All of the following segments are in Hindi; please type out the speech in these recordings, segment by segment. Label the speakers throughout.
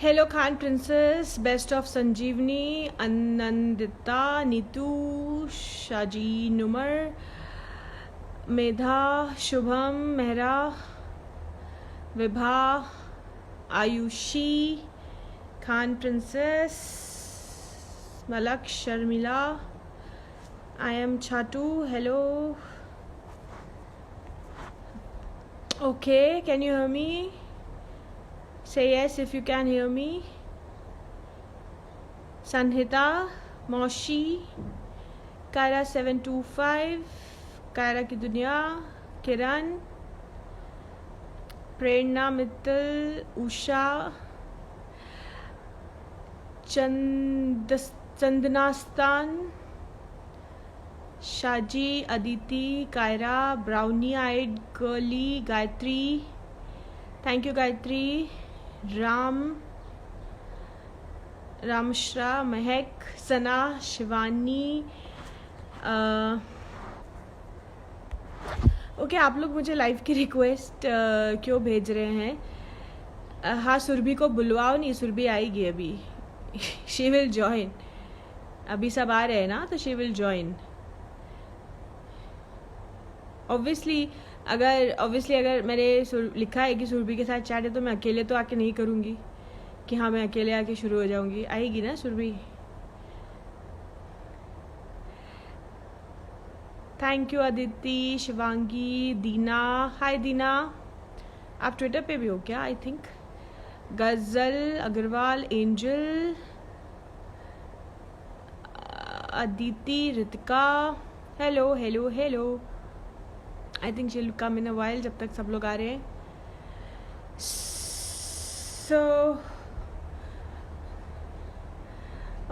Speaker 1: Hello Khan princess, best of Sanjivani, Anandita, Neetu, Shaji, नुमर, Medha, Shubham, Mehra, Vibha, Ayushi, Khan princess, Malak, Sharmila, I am छाटू, hello. Okay, can you hear me? Say yes if you can hear me. Sanhita, Moshi, Kaira 725, Kaira की दुनिया, किरण, प्रेरणा, मित्तल, उषा, चंदनास्तान, Shaji, Aditi, Kaira, brownie eyed girly, Gayatri, thank you Gayatri, Ram, रामश्रा, महक, सना, शिवानी. ओके, आप लोग मुझे लाइव की रिक्वेस्ट क्यों भेज रहे हैं? हाँ, सुरभि को बुलवाओ. नहीं, सुरभि आएगी अभी. She will join. अभी सब आ रहे हैं ना, तो शी विल जॉइन. ऑब्वियसली अगर मैंने लिखा है कि सुरभि के साथ चैट है, तो मैं अकेले तो आके नहीं करूँगी कि हाँ मैं अकेले आके शुरू हो जाऊँगी. आएगी ना Surabhi. Thank you Aditi, Shivangi, Deena. Hi Deena, आप ट्विटर पे भी हो क्या? I think. Gazal Agarwal, Angel, Aditi, Ritika, hello hello hello. I think she will come in a while, जब तक सब लोग आ रहे हैं. So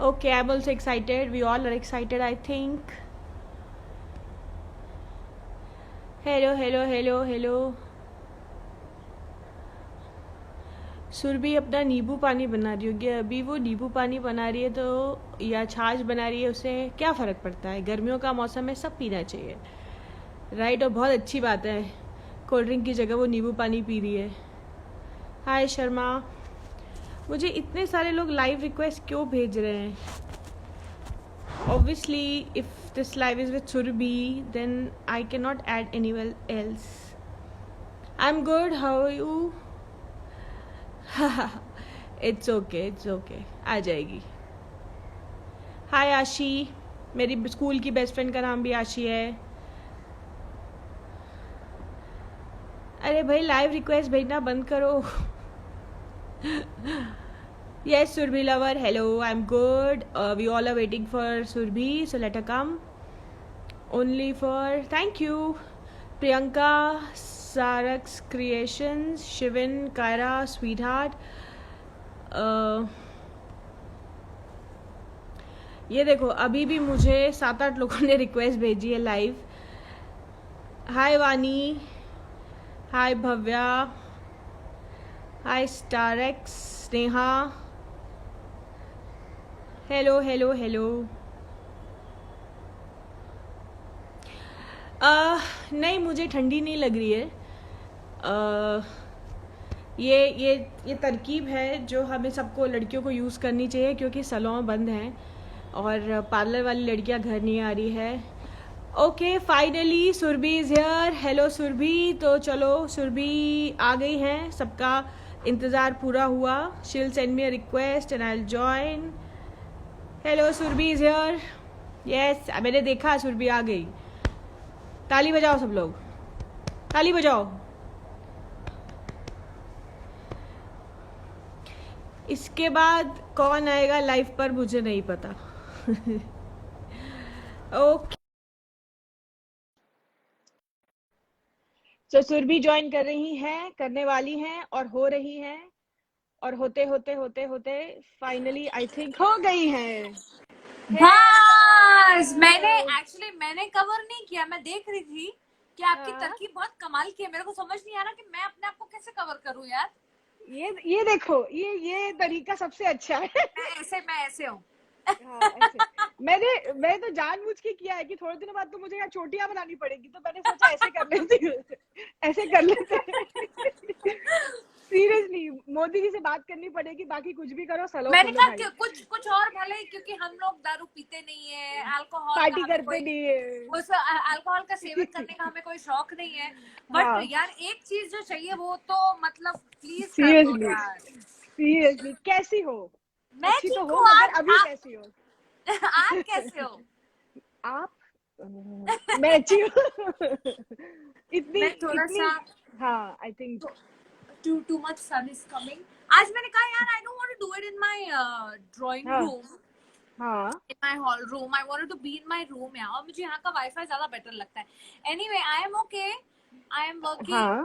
Speaker 1: okay, I am also excited. We all are excited, I think. Hello hello hello hello. Surabhi अपना नींबू पानी बना रही होगी अभी. वो नींबू पानी बना रही है तो या छाछ बना रही है, उससे क्या फ़र्क पड़ता है? गर्मियों का मौसम है, सब पीना चाहिए, राइट? और बहुत अच्छी बात है, कोल्ड ड्रिंक की जगह वो नींबू पानी पी रही है. हाय शर्मा. मुझे इतने सारे लोग लाइव रिक्वेस्ट क्यों भेज रहे हैं? Obviously if this live is with Surabhi, then I can not add anyone else. I am good, how are you? It's okay, it's okay, आ जाएगी. हाय आशी. मेरी स्कूल की बेस्ट फ्रेंड का नाम भी आशी है. अरे भाई, लाइव रिक्वेस्ट भेजना बंद करो. Yes Surabhi lover, hello, I am good. We all are waiting for Surabhi, so let her come. Only for, thank you Priyanka, सारक्स creations, Shivin, Kaira, sweetheart. ये देखो, अभी भी मुझे 7-8 लोगों ने रिक्वेस्ट भेजी है live. Hi Vani, hi Bhavya, hi स्टारेक्स, स्नेहा, हेलो हेलो हेलो. नहीं, मुझे ठंडी नहीं लग रही है. ये तरकीब है जो हमें सबको, लड़कियों को यूज़ करनी चाहिए, क्योंकि सैलून बंद हैं और पार्लर वाली लड़कियां घर नहीं आ रही है. Okay, finally Surabhi is here. Hello Surabhi. तो चलो, सुरभि आ गई हैं, सबका इंतज़ार पूरा हुआ. She will send me a request and I will join. Hello, Surabhi is here. Yes, मैंने देखा सुरभि आ गई. ताली बजाओ सब लोग, ताली बजाओ. इसके बाद कौन आएगा लाइव पर मुझे नहीं पता. ओके, तो सुरभि ज्वाइन कर रही हैं, करने वाली हैं और हो रही हैं, और होते होते होते होते फाइनली आई थिंक हो गई हैं.
Speaker 2: बस मैंने कवर नहीं किया. मैं देख रही थी कि आपकी
Speaker 1: हाँ,
Speaker 2: तरकीब बहुत कमाल की है. मेरे को समझ नहीं आ रहा कि मैं अपने आप को कैसे कवर करूं यार.
Speaker 1: ये देखो, ये तरीका सबसे अच्छा है.
Speaker 2: मैं ऐसे हूँ.
Speaker 1: हाँ, ऐसे. मैं तो जानबूझ के किया है कि थोड़े दिनों बाद तो मुझे यहाँ चोटियां बनानी पड़ेगी, तो मैंने सोचा ऐसे कर लेती हूँ. ऐसे कर लेते हैं. सीरियसली, मोदी जी से बात करनी पड़ेगी, बाकी कुछ भी करो, सलो
Speaker 2: मैंने
Speaker 1: खोलो
Speaker 2: कहा
Speaker 1: भाई।
Speaker 2: कि कुछ और भले, क्योंकि हम लोग दारू पीते नहीं है, अल्कोहल का
Speaker 1: पार्टी
Speaker 2: हमें
Speaker 1: करते
Speaker 2: कोई,
Speaker 1: नहीं है।
Speaker 2: उस अल्कोहल का सेवन करने का हमें कोई शौक नहीं है, बट
Speaker 1: हाँ
Speaker 2: यार एक चीज जो चाहिए वो तो मतलब प्लीज कर दो
Speaker 1: सीरियसली,
Speaker 2: यार।
Speaker 1: सीरियसली कैसी हो?
Speaker 2: मैं
Speaker 1: अच्छी तो
Speaker 2: ठीक
Speaker 1: हो,
Speaker 2: हूँ।
Speaker 1: मगर अभी कैसी हो?
Speaker 2: आप कैसे हो?
Speaker 1: आप मैं अच्छी हूँ। इतनी
Speaker 2: मैं थोड़ा
Speaker 1: इतनी
Speaker 2: सा,
Speaker 1: हाँ I think
Speaker 2: too much sun is coming. आज मैंने कहा यार I don't want to do it in my drawing
Speaker 1: हाँ
Speaker 2: room,
Speaker 1: हाँ
Speaker 2: in my hall room. I wanted to be in my room यार, और मुझे यहाँ का वाईफाई ज्यादा बेटर लगता है. Anyway, I am okay. I am working
Speaker 1: हाँ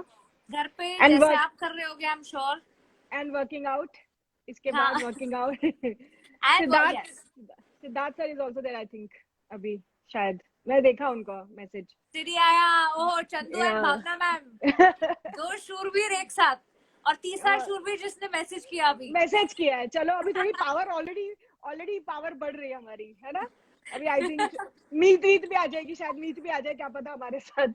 Speaker 2: घर पे
Speaker 1: एंड
Speaker 2: जैसे
Speaker 1: वर्क
Speaker 2: आप कर रहे होगे, I'm sure.
Speaker 1: And working out, इसके
Speaker 2: हाँ.
Speaker 1: बाद working out.
Speaker 2: And
Speaker 1: Siddharth,
Speaker 2: yes,
Speaker 1: Siddharth sir is also there I think, अभी शायद मैं देखा उनका मैसेज।
Speaker 2: सिरी आया, oh Chandu and Bhavna ma'am, दो शूरवीर एक साथ, और तीसरा शूरवीर जिसने मैसेज किया अभी.
Speaker 1: मैसेज किया है, चलो अभी थोड़ी पावर, ऑलरेडी ऑलरेडी पावर बढ़ रही है हमारी, है ना? अभी आई थिंक मीत वीत भी आ जाएगी, शायद मीत भी आ जाए, क्या पता हमारे साथ।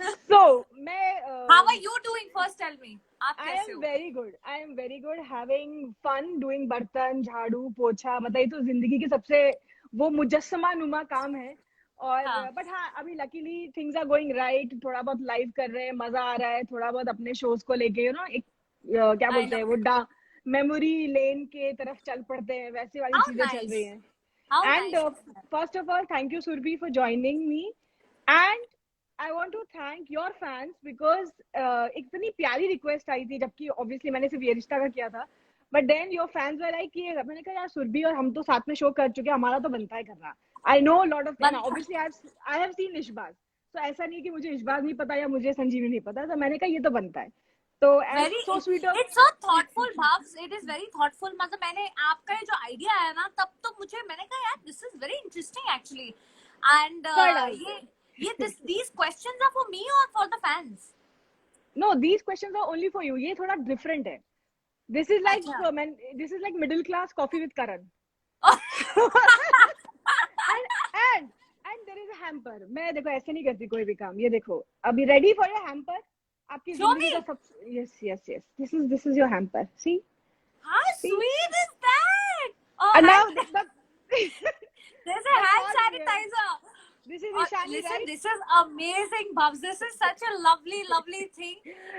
Speaker 1: सो मैं
Speaker 2: How are you doing? First tell me, आप
Speaker 1: आई
Speaker 2: कैसे
Speaker 1: एम
Speaker 2: हो?
Speaker 1: Very good, I am very good, having fun doing बर्तन झाड़ू पोछा, मतलब ये तो जिंदगी की सबसे वो मुजस्समा नुमा काम है। और
Speaker 2: हाँ.
Speaker 1: बट हाँ, अभी luckily things are going right, थोड़ा बहुत लाइव कर रहे हैं, मजा आ रहा है, थोड़ा बहुत अपने शोज को लेके यू नो एक क्या
Speaker 2: I
Speaker 1: बोलते
Speaker 2: know.
Speaker 1: हैं वो मेमोरी लेन के तरफ चल पड़ते हैं, वैसी वाली
Speaker 2: How
Speaker 1: चीजें चल रही
Speaker 2: nice.
Speaker 1: हैं।
Speaker 2: How
Speaker 1: and
Speaker 2: nice.
Speaker 1: First of all thank you Surabhi for joining me, and I want to thank your fans because इतनी प्यारी रिक्वेस्ट आई थी, जबकि ऑब्वियसली मैंने सिर्फ ये रिश्ता का किया था, but then your fans were like कि मैंने कहा यार सुरभि और हम तो साथ में शो कर चुके हैं, हमारा तो बनता है करना। आई नो लॉट ऑफ,
Speaker 2: बनता.
Speaker 1: ऑब्वियसली आई हैव सीन इशबाज, तो ऐसा नहीं कि मुझे इशबाज नहीं पता या मुझे संजीवनी नहीं पता, तो मैंने कहा ये तो बनता है, तो as
Speaker 2: Very,
Speaker 1: so sweet of.
Speaker 2: it's so thoughtful, Bhavs. It is very thoughtful. मतलब मैंने आपका ये जो आइडिया आया ना, तब तो मुझे मैंने कहा यार this is very interesting actually. And
Speaker 1: कर डालते
Speaker 2: ये these questions are for me or for the fans?
Speaker 1: No, these questions are only for you, ये थोड़ा डिफरेंट है। दिस इज लाइक
Speaker 2: अच्छा.
Speaker 1: This is like middle class coffee with Karan. And and there is a hamper, मैं देखो ऐसे नहीं करती कोई भी काम, ये देखो अभी रेडी फॉर योर हैम्पर, आपकी
Speaker 2: Show
Speaker 1: जिंदगी
Speaker 2: me.
Speaker 1: का सब, yes yes yes, this is your hamper, see
Speaker 2: How
Speaker 1: see.
Speaker 2: sweet is that? Oh,
Speaker 1: And now
Speaker 2: hand. There's a
Speaker 1: that's
Speaker 2: hand
Speaker 1: all
Speaker 2: sanitizer.
Speaker 1: this is
Speaker 2: और
Speaker 1: Ishani,
Speaker 2: listen,
Speaker 1: right?
Speaker 2: this is amazing, Bhavs. This is such a lovely, lovely thing.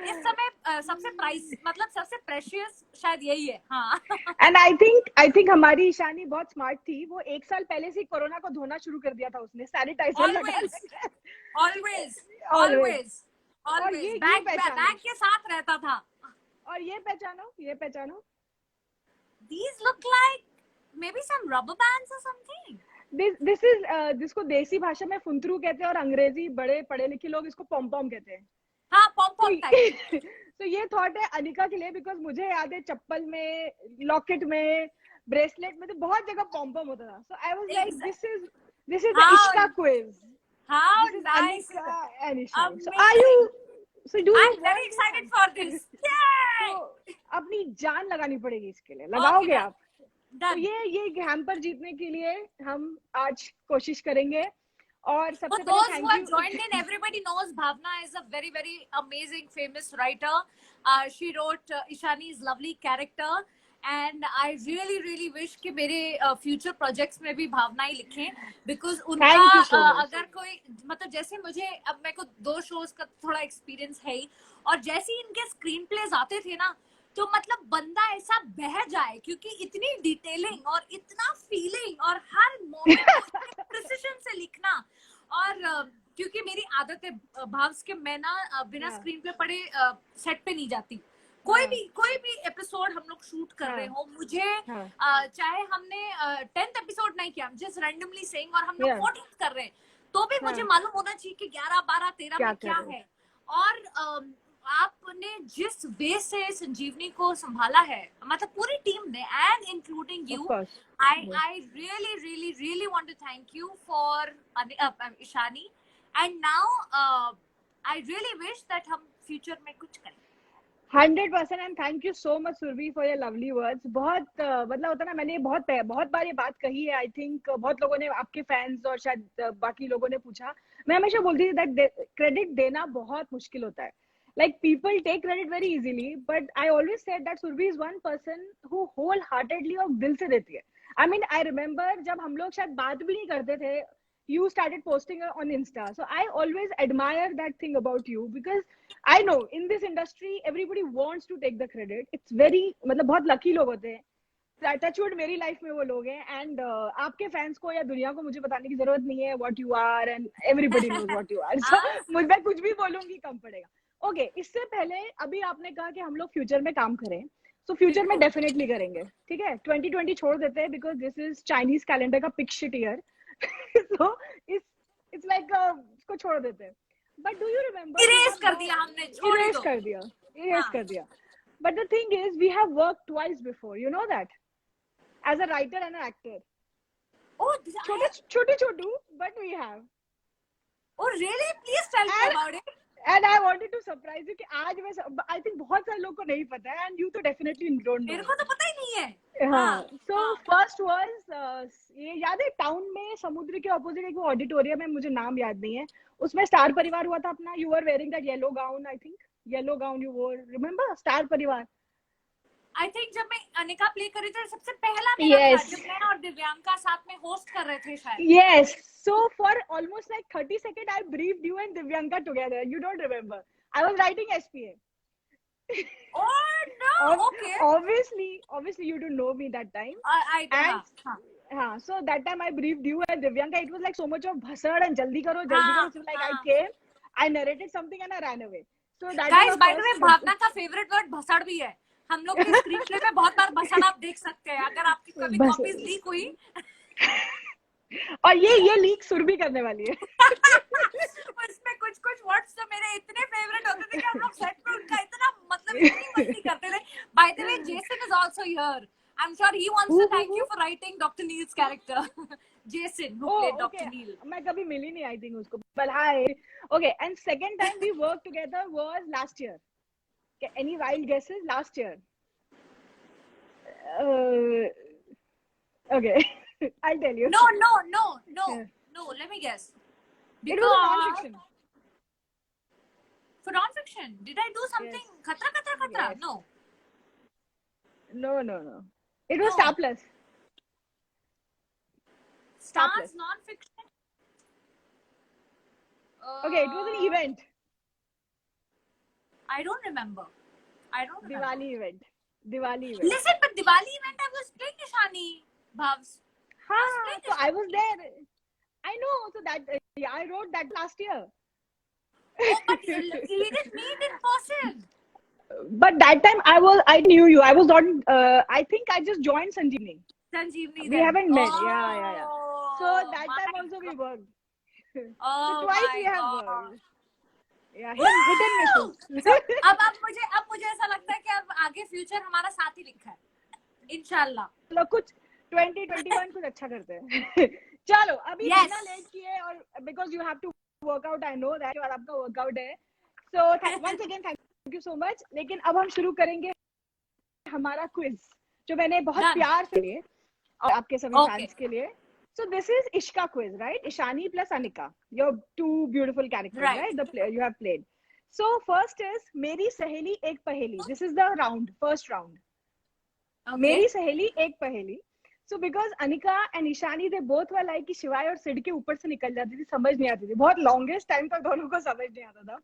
Speaker 2: इस समय सबसे प्राइस मतलब सबसे प्रेशियस शायद यही है. हाँ.
Speaker 1: एंड आई थिंक हमारी ईशानी बहुत स्मार्ट थी, वो एक साल पहले से कोरोना को धोना शुरू कर दिया था उसने, सैनिटाइजर लगा
Speaker 2: Always,
Speaker 1: लगा।
Speaker 2: always,
Speaker 1: Always.
Speaker 2: always,
Speaker 1: और
Speaker 2: always.
Speaker 1: ये
Speaker 2: बैग के साथ रहता था.
Speaker 1: और ये पहचानो, ये पहचानो,
Speaker 2: These look like maybe some rubber bands or something.
Speaker 1: This is जिसको देसी भाषा में फुंतरू कहते हैं और अंग्रेजी बड़े पढ़े लिखे लोग इसको पॉम पॉम कहते हैं।
Speaker 2: हाँ, पॉम पॉम टाइप.
Speaker 1: तो ये थॉट है अनिका के लिए, बिकॉज मुझे याद है चप्पल में, लॉकेट में, ब्रेसलेट में तो बहुत जगह पॉम पॉम होता था, so I was like this is the
Speaker 2: How,
Speaker 1: इश्का quiz,
Speaker 2: how
Speaker 1: this is
Speaker 2: nice.
Speaker 1: Anika and Ishani, so
Speaker 2: Amazing.
Speaker 1: Are you, so do
Speaker 2: I'm very excited for this. Yay!
Speaker 1: तो अपनी जान लगानी पड़ेगी इसके लिए, लगाओगे
Speaker 2: Okay,
Speaker 1: आप? तो
Speaker 2: done.
Speaker 1: ये हैम्पर जीतने के लिए हम आज कोशिश करेंगे, और
Speaker 2: For
Speaker 1: सबसे
Speaker 2: those
Speaker 1: पहले
Speaker 2: who have
Speaker 1: thank
Speaker 2: joined
Speaker 1: you.
Speaker 2: in, everybody knows Bhavna is a very, very amazing, famous writer. She wrote Ishani's lovely character, and I really, really wish कि मेरे future projects में भी भावना ही लिखें, because उनका
Speaker 1: Thank you so much.
Speaker 2: अगर कोई मतलब जैसे मुझे अब मेरे को 2 shows का थोड़ा experience है ही, और जैसे ही इनके स्क्रीन प्लेज आते थे ना, तो मतलब बंदा ऐसा बह जाए, क्योंकि इतनी डिटेलिंग और इतना फीलिंग और हर मोमेंट प्रिसिजन से लिखना, और क्योंकि मेरी आदत है भाव्स के, मैं ना बिना स्क्रीन पे पढ़े सेट पे नहीं जाती। कोई भी एपिसोड हम लोग शूट कर रहे हो, मुझे चाहे हमने 10th एपिसोड नहीं किया, जस्ट रैंडमली सेइंग, और हम लोग 14th कर रहे हैं, तो भी मुझे मालूम होना चाहिए कि 11, 12, 13 में क्या है। और आपने जिस वे से संजीवनी को संभाला है, मतलब पूरी टीम ने, and including you, I really want to thank you for Ishani, and now I really wish that हम future में कुछ करें।
Speaker 1: 100% and thank you so much Surabhi for your lovely words. बहुत मतलब होता ना, मैंने बहुत बार ये बात कही है, आई थिंक बहुत लोगों ने, आपके फैंस और शायद बाकी लोगों ने पूछा, मैं हमेशा बोलती थी दैट क्रेडिट देना बहुत मुश्किल होता है, Like people take credit very easily, but I always said that Surbi is one person who wholeheartedly और दिल से देती है. I mean, I remember जब हम लोग शायद बात भी नहीं करते थे, you started posting on Insta. So I always admire that thing about you because I know in this industry everybody wants to take the credit. It's very मतलब बहुत lucky लोग होते हैं. टचवुड मेरी लाइफ में वो लोग हैं एंड आपके फैंस को या दुनिया को मुझे बताने की जरूरत नहीं है what you are and everybody knows what you are. So मुझे कुछ भी बोलूंगी कम पड़ेगा. ओके इससे पहले अभी आपने कहा कि हम लोग फ्यूचर में काम करें, सो फ्यूचर में डेफिनेटली करेंगे. ठीक है 2020 छोड़ देते हैं because this is Chinese calendar का pick shit year. So it's like इसको छोड़ देते हैं. But do you remember
Speaker 2: erase कर दिया हमने, छोड़
Speaker 1: इरेज
Speaker 2: दो.
Speaker 1: कर दिया इरेज कर दिया. But the thing is we have work twice before, you know that, as a writer and an actor.
Speaker 2: Oh,
Speaker 1: Chhotu but we have.
Speaker 2: Oh really? Please tell me about it.
Speaker 1: And I wanted to surprise you कि आज मैं I think बहुत सारे लोगों को नहीं पता है and you तो definitely don't know.
Speaker 2: मेरे को तो पता ही नहीं है.
Speaker 1: हाँ. So first was ये याद है टाउन में समुद्र के ऑपोजिट एक वो ऑडिटोरियम है, मुझे नाम याद नहीं है, उसमें स्टार परिवार हुआ था अपना. You were wearing that yellow gown, I think. Yellow gown you wore. Remember star परिवार?
Speaker 2: I think जब मैं अनिका प्ले कर रही थी सबसे पहला मेरा था जब मैं और दिव्यांका साथ में होस्ट कर रहे थे शायद.
Speaker 1: Yes. So for almost like 30 seconds I briefed you and Divyanka together. You don't remember? I was writing SPA.
Speaker 2: Oh no. Okay.
Speaker 1: Obviously you don't know me that time.
Speaker 2: I
Speaker 1: हाँ. So that time I briefed you and Divyanka. It was like so much of bhasad and jaldi karo. So like I came, I narrated something and I ran away. So that
Speaker 2: guys, by the way, भावना का favorite word भसड़ भी है. हम लोग के स्क्रीन प्ले में बहुत बार भसड़ आप देख सकते हैं अगर आपकी कभी कॉपीज लीक हुई.
Speaker 1: और ये लीक सुरभि करने वाली है.
Speaker 2: उसमें कुछ वर्ड्स तो मेरे इतने फेवरेट होते थे कि हम लोग सेट पे उनका इतना मतलब इतनी मस्ती करते थे. By the way, Jason is also here. I'm sure he wants to thank you for writing Dr. Neil's character. Jason, who played Dr. Neil.
Speaker 1: मैं कभी मिली नहीं I think उसको. But hi. Okay, and second time we worked together was last year. Okay, any wild guesses? Last year. Okay, I'll tell you.
Speaker 2: No. Let me guess.
Speaker 1: Because it was a non-fiction.
Speaker 2: For non-fiction, did I do something? Yes. Khatra? Yes.
Speaker 1: No. It was Star Plus.
Speaker 2: Stars non-fiction.
Speaker 1: Okay, it was an event.
Speaker 2: I don't remember.
Speaker 1: Diwali event.
Speaker 2: Listen, but Diwali event I was playing Ishani Bhavs.
Speaker 1: So I was there. I know. So that I wrote that last year.
Speaker 2: Oh, but he didn't meet in person.
Speaker 1: But that time I knew you. I was not. I think I just joined Sanjeevni.
Speaker 2: We
Speaker 1: haven't met. Yeah. So that time also we worked.
Speaker 2: Oh,
Speaker 1: so twice we have worked. Yeah, hit and miss.
Speaker 2: अब मुझे ऐसा लगता है कि अब आगे फ्यूचर हमारा साथ ही लिखा है इंशाल्लाह.
Speaker 1: चलो कुछ 2021 कुछ अच्छा करते हैं. चलो अभी बिना लेट किए और because you have to work out, I know that और आपका वर्कआउट है. So once again thank you so much. लेकिन अब हम शुरू करेंगे हमारा क्विज जो मैंने बहुत प्यार से लिए और आपके सभी फैंस के लिए. So this is Ishka quiz, right? Ishani plus Anika. Your two beautiful characters, right? The player you have played. So first is Meri Saheli Ek Paheli. This is the round, first round. Okay. Meri Saheli Ek Paheli. So because Anika and Ishani, they both were like कि शिवाय और सिड के ऊपर से निकल जाती थी, समझ नहीं आती थी. बहुत longest time तक दोनों को समझ नहीं आता था.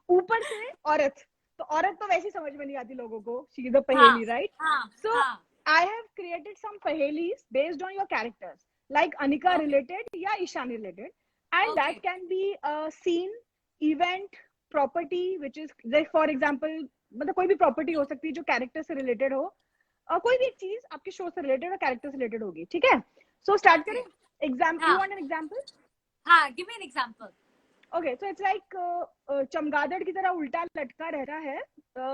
Speaker 1: ऊपर से औरत, तो औरत तो वैसे समझ में नहीं आती लोगों को. She is a paheli, right? So I have created some pahelis based on your characters. Like Anika related या Ishani related, and that can be a scene, event, property, which is like for example मतलब कोई भी property हो सकती है जो character से related हो, और कोई भी चीज आपके show से related और character से related होगी. ठीक है? So start करें. Example. You want an example?
Speaker 2: हाँ, give me an example.
Speaker 1: Okay, so it's like चमगादड़ की तरह उल्टा लटका रहता है,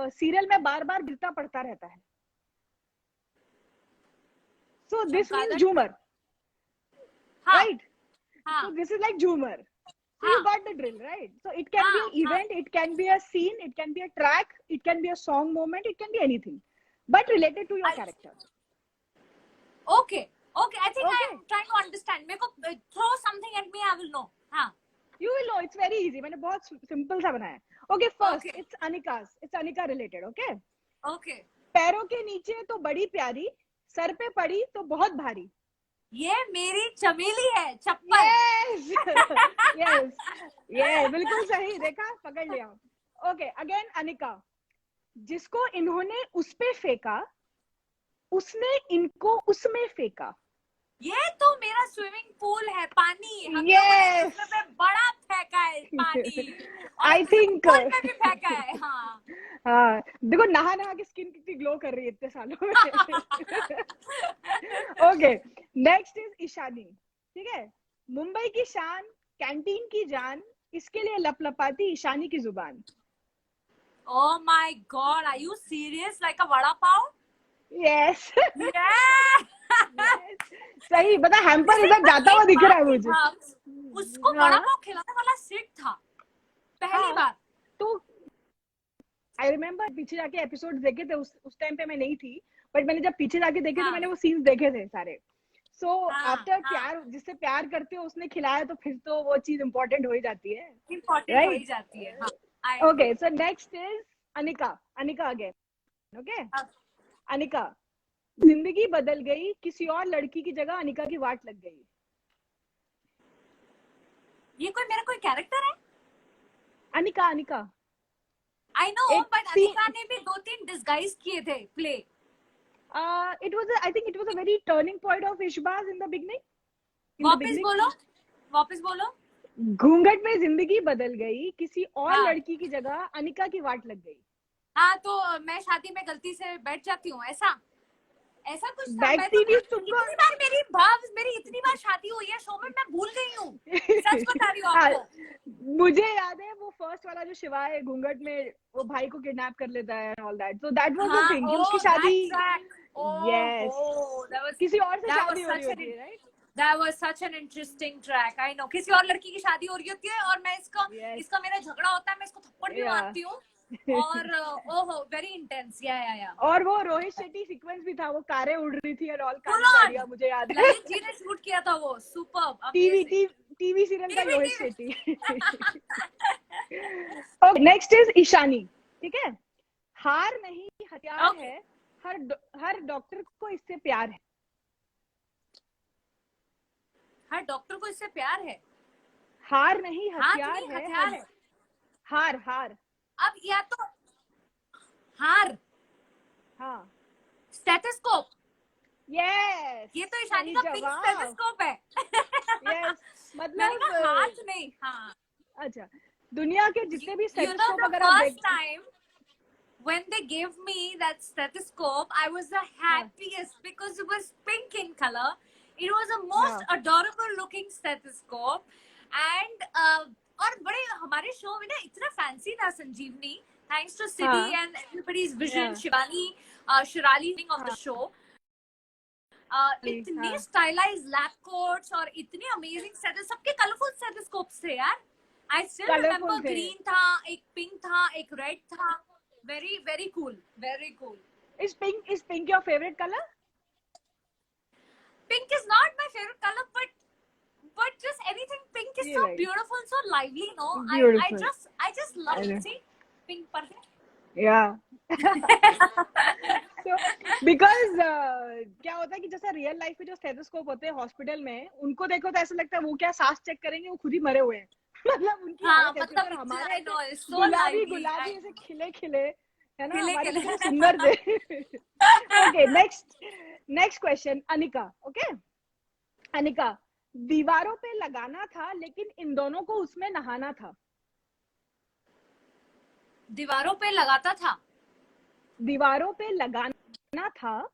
Speaker 1: सीरियल में बार-बार गिरता पड़ता रहता है. So this means झूमर. Right? So this is like Jhumar. So you got the drill, right? So it can be an event, it can be a scene, it can be a track, it can be a song moment, it can be anything, but related to your character.
Speaker 2: Okay. I think I am trying to understand. मेरे को throw something at me, I will know. हाँ.
Speaker 1: You will know. It's very easy. मैंने बहुत simple सा बनाया है. Okay, first
Speaker 2: Okay.
Speaker 1: it's Anika related. Okay.
Speaker 2: Okay.
Speaker 1: पैरों के नीचे तो बड़ी प्यारी, सर पे पड़ी तो बहुत भारी.
Speaker 2: ये मेरी चमेली है, चप्पल.
Speaker 1: Yes. Yes. Yeah, बिल्कुल सही. देखा, पकड़ लिया. Okay, again Anika. जिसको इन्होंने उस पे फेंका, उसने इनको उसमें फेंका.
Speaker 2: ये तो मेरा स्विमिंग पूल है, पानी. हम लोगों ने
Speaker 1: Yes.
Speaker 2: दूसरे पे बड़ा फेंका है पानी.
Speaker 1: I
Speaker 2: और
Speaker 1: think
Speaker 2: पूल में भी फेंका है. हाँ.
Speaker 1: हाँ, देखो नहा नहा के स्किन कितनी ग्लो कर रही है इतने सालों में. Okay, next is Ishani. ठीक है. मुंबई की शान, कैंटीन की जान, इसके लिए लपलपाती ईशानी की जुबान.
Speaker 2: Oh my God, are you serious? Like a vada pav?
Speaker 1: Yes.
Speaker 2: Yeah.
Speaker 1: सही. बता, हैम्पर इधर जाता हुआ दिख रहा है मुझे.
Speaker 2: उसको वड़ा पाव खिलाने वाला सिट था पहली बार.
Speaker 1: तो आई रिमेम्बर पीछे जाके एपिसोड देखे थे. उस टाइम पे मैं नहीं थी, बट मैंने जब पीछे जाके देखे तो मैंने वो सीन्स देखे थे सारे. सो आफ्टर प्यार, जिससे प्यार करते हो उसने खिलाया, तो फिर तो वो चीज इम्पोर्टेंट हो ही जाती है.
Speaker 2: इम्पोर्टेंट हो ही जाती है.
Speaker 1: Okay, so next is Anika. Anika again. Okay. Anika. जिंदगी बदल गई, किसी और लड़की की जगह अनिका की वाट लग गई.
Speaker 2: ये मेरा कोई कैरेक्टर है?
Speaker 1: Anika. Anika.
Speaker 2: I know, but Anika ने भी 2-3 डिस्गाइज किए थे play.
Speaker 1: It was I think it was a very turning point of Ishbaz in the beginning.
Speaker 2: वापस बोलो.
Speaker 1: घूंघट में जिंदगी बदल गई, किसी और लड़की की जगह अनिका की वाट लग गई.
Speaker 2: हाँ, तो मैं शादी में गलती से बैठ जाती हूँ, ऐसा कुछ था. मेरी इतनी बार शादी हुई है शो में, मैं भूल गई हूँ. सच बता रही हूँ आपको.
Speaker 1: मुझे याद है वो फर्स्ट वाला जो शिवाय घूंघट में वो भाई को किडनैप कर लेता है all that. So that was the thing. उसकी शादी. यस. किसी और से शादी हो रही होती है, right?
Speaker 2: That was such an interesting track. I know. किसी और लड़की की शादी हो रही होती है और मैं इसका मेरा झगड़ा होता है, मैं इसको थप्पड़ भी मारती हूँ. और ओहो, वेरी इंटेंस. या
Speaker 1: और वो रोहित शेट्टी सीक्वेंस भी था, वो कारें उड़ रही थी और ऑल कारें. मुझे याद है
Speaker 2: ललित जी ने शूट किया था वो. सुपर्ब.
Speaker 1: टीवी सीरियल का रोहित शेट्टी. Next is Ishani. ठीक है. हार नहीं हथियार है, हर डॉक्टर को इससे प्यार है.
Speaker 2: हर डॉक्टर को इससे प्यार है.
Speaker 1: हार नहीं हथियार है. हार. अब
Speaker 2: या तो हार.
Speaker 1: हाँ.
Speaker 2: स्टेथोस्कोप.
Speaker 1: यस.
Speaker 2: ये तो ईशानी का पिंक स्टेथोस्कोप है.
Speaker 1: यस. मतलब
Speaker 2: हाथ नहीं. हाँ.
Speaker 1: अच्छा, दुनिया के जितने भी स्टेथोस्कोप अगर आप
Speaker 2: देखते, when they gave me that stethoscope, I was the happiest because it was pink in color. It was the most adorable looking stethoscope. And और बड़े हमारे शो में ना इतना फैंसी था संजीवनी, thanks to Siddhi and everybody's vision. Shivani, Shirali of the show. इतने स्टाइलाइज्ड लैब कोट्स और इतने अमेजिंग स्टेथोस्कोप, सबके कलरफुल स्टेथोस्कोप्स थे यार. I still remember ग्रीन था, एक पिंक था, एक रेड था. Very, very cool. Very cool.
Speaker 1: Is pink your favorite color?
Speaker 2: Pink is not my favorite color, but just anything pink is so beautiful and so lively, no? I just love it. See, pink perfect.
Speaker 1: Yeah. So, because क्या होता है कि जैसा रियल लाइफ में जो स्टेथोस्कोप होते हैं हॉस्पिटल में, उनको देखो तो ऐसा लगता है वो क्या सांस चेक करेंगे, वो खुद ही मरे हुए हैं. मतलब उनकी
Speaker 2: मतलब
Speaker 1: हमारे
Speaker 2: गुलाबी
Speaker 1: ऐसे खिले है ना, हमारे कितने सुंदर थे. Okay, next question. Anika. Okay. Anika. दीवारों पे लगाना था, लेकिन इन दोनों को उसमें नहाना था.
Speaker 2: दीवारों पे लगाता था.
Speaker 1: दीवारों पे लगाना था,